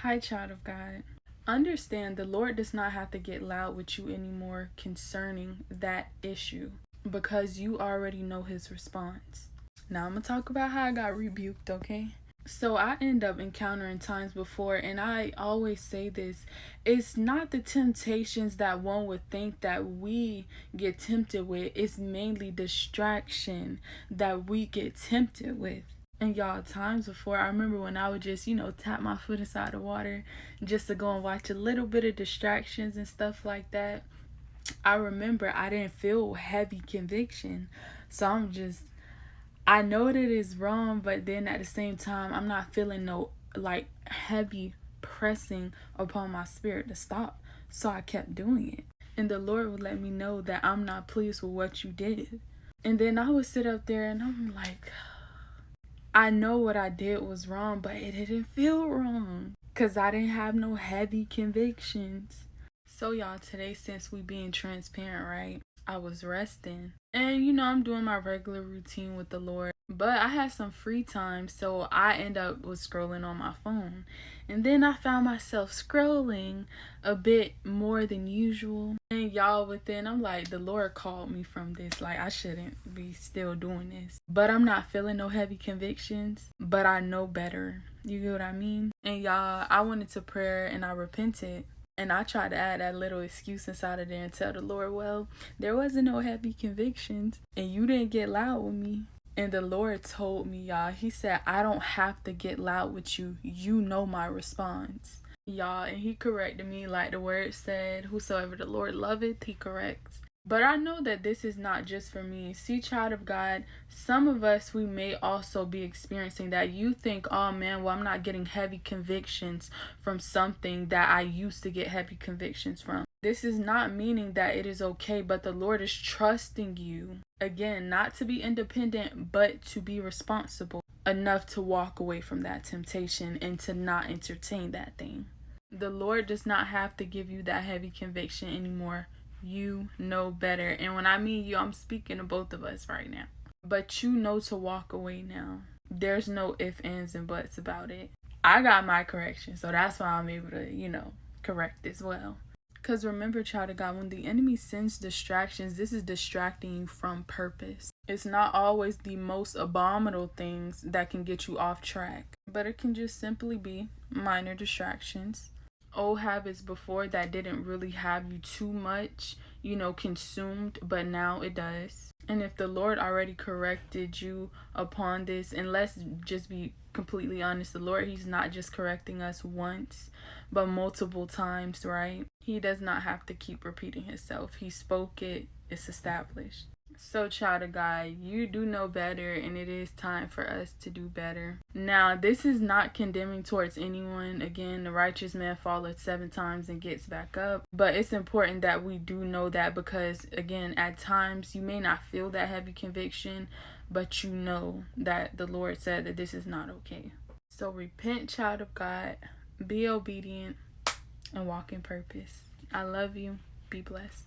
Hi, child of God. Understand the Lord does not have to get loud with you anymore concerning that issue because you already know his response. Now, I'm going to talk about how I got rebuked, okay? So, I end up encountering times before, and I always say this, it's not the temptations that one would think that we get tempted with, it's mainly distraction that we get tempted with. And y'all, times before, I remember when I would just, tap my foot inside the water just to go and watch a little bit of distractions and stuff like that. I remember I didn't feel heavy conviction. So I know that it's wrong, but then at the same time, I'm not feeling no like heavy pressing upon my spirit to stop. So I kept doing it. And the Lord would let me know that I'm not pleased with what you did. And then I would sit up there and I'm like, I know what I did was wrong, but it didn't feel wrong because I didn't have no heavy convictions. So y'all, today, since we being transparent, right, I was resting and I'm doing my regular routine with the Lord, but I had some free time, so I end up was scrolling on my phone, and then I found myself scrolling a bit more than usual. And y'all, within, I'm like, the Lord called me from this. Like, I shouldn't be still doing this, but I'm not feeling no heavy convictions, but I know better. You get what I mean? And y'all, I went into prayer and I repented. And I tried to add that little excuse inside of there and tell the Lord, well, there wasn't no heavy convictions and you didn't get loud with me. And the Lord told me, y'all, he said, I don't have to get loud with you. You know my response. Y'all, and he corrected me like the word said, whosoever the Lord loveth, he corrects. But I know that this is not just for me. See, child of God, some of us, we may also be experiencing that. You think, oh man, well, I'm not getting heavy convictions from something that I used to get heavy convictions from. This is not meaning that it is okay, but the Lord is trusting you, again, not to be independent, but to be responsible enough to walk away from that temptation and to not entertain that thing. The Lord does not have to give you that heavy conviction anymore. You know better. And when I mean you, I'm speaking to both of us right now. But you know to walk away now. There's no ifs, ands, and buts about it. I got my correction, so that's why I'm able to, correct as well. Because remember, child of God, when the enemy sends distractions, this is distracting you from purpose. It's not always the most abominable things that can get you off track, but it can just simply be minor distractions. Old habits before that didn't really have you too much, consumed, but now it does. And if the Lord already corrected you upon this, and let's just be completely honest, the Lord, he's not just correcting us once, but multiple times, right? He does not have to keep repeating himself. He spoke it, it's established. So, child of God, you do know better, and it is time for us to do better. Now, this is not condemning towards anyone. Again, the righteous man falleth 7 times and gets back up. But it's important that we do know that because, again, at times you may not feel that heavy conviction, but you know that the Lord said that this is not okay. So, repent, child of God, be obedient, and walk in purpose. I love you. Be blessed.